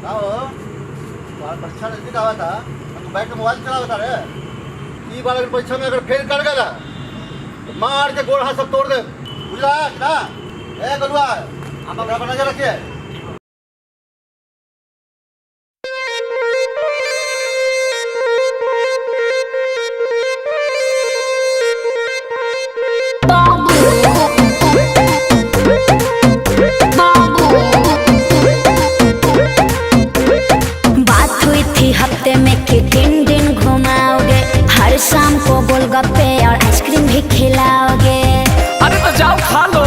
परीक्षा नजदीक आवा था तू बैठ के मोबाइल चला बता रे। ई बार अगर परीक्षा में अगर फेल कर गया तो मार के गोड़ हाथ सब तोड़ दे, बुझला ना? ए गलुआ हम अपना नजर रखिए। हफ्ते में कि दिन घुमाओगे, हर शाम को गोलगप्पे और आइसक्रीम भी खिलाओगे। अरे तो जाओ खा लो।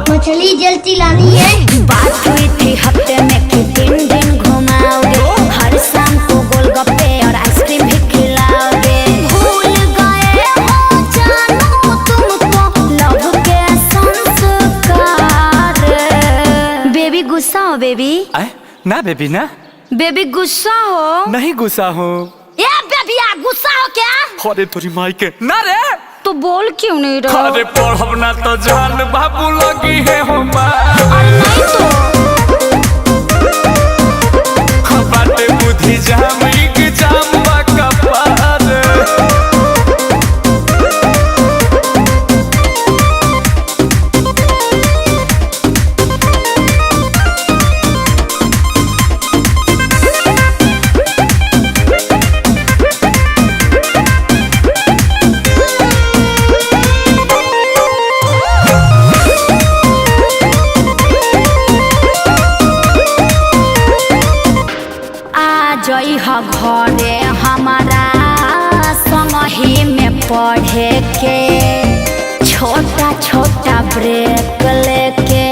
मछली जल्दी लानी है। बात हुई थी हफ्ते में कि दिन घुमाओगे, हर शाम को गोलगप्पे और आइसक्रीम भी खिलाओगे। भूल गए हो जानू तुमको लव के संस्कार। बेबी गुस्सा हो बेबी? ना बेबी ना। बेबी गुस्सा हो? नहीं गुस्सा हो। ये बेबिया गुस्सा हो क्या? अरे तोरी माई के ना रे। तो बोल क्यों नहीं रहा? अरे पढ़ब ना तो जान बाबू लगी है हो माँ। अरे नहीं तो बाटे बुद्धि जाम की जाम का पार। जई ह घरे हमारा संगही में पढ़े के, छोटा छोटा ब्रेक लेके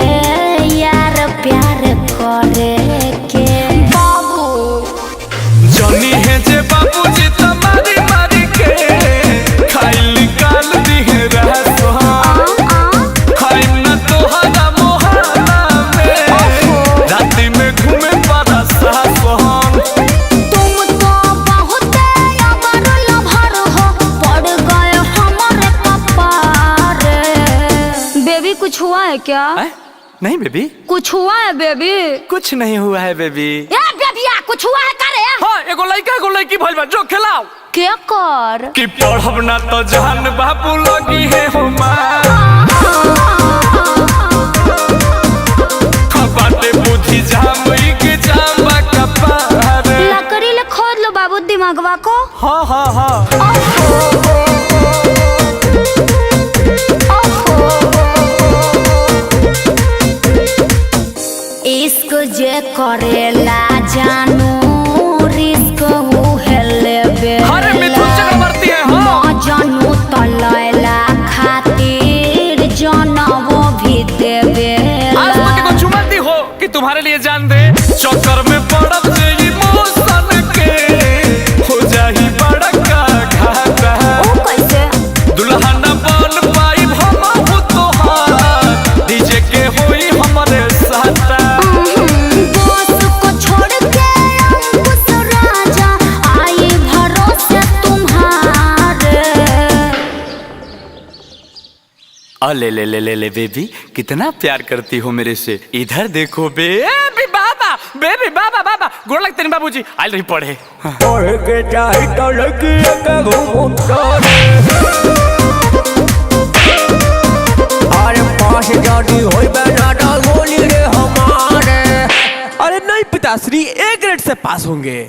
यार प्यार करे के। बाबू जनी है जे बाबू जी तुम्हारी मारी के खाई निकाल दी है रहसो। खाई न तो हरा मोहल्ला में राती में घूमे पड़ा सासों। कुछ हुआ है क्या? नहीं बेबी। कुछ हुआ है बेबी? कुछ नहीं हुआ है बेबी। बेबिया कुछ हुआ है करे? हाँ एगो लड़का एगो लड़की भइल बा, जो खिलाओ। क्या कर? कि पढ़ब ना तो जान बाबू लगी है हो माँ। बाटे बुद्धि जाम के जाम का पार। लकड़ी ले खोद लो बाबू दिमागवा को। हाँ हाँ हाँ। इश्क जे करेला जानू रिस्क उहेले बे। अरे मिथुन चक्रवर्ती है हाँ। जानू तो लैला खातिर जानवो भी देवे। आज तक तो चुमती हो कि तुम्हारे लिए जान दे। चक्कर में पड़ब जे इमोशन के हो जाही बड़ा का घाटा। ओ कैसे? दुल्हा न बन पाई हम हो तोहार, डीजे के होई हमारे साथ। ले ले ले ले ले बेबी, कितना प्यार करती हो मेरे से। इधर देखो बेबी बाबा, बेबी बाबा बाबा गोड़ लगते नहीं बाबूजी। आइल रही पढ़े पढ़ के चाहे तो लगी अरे पास जाती होई बेटा गोली रे हमारे। अरे नहीं पिताश्री, A ग्रेड से पास होंगे।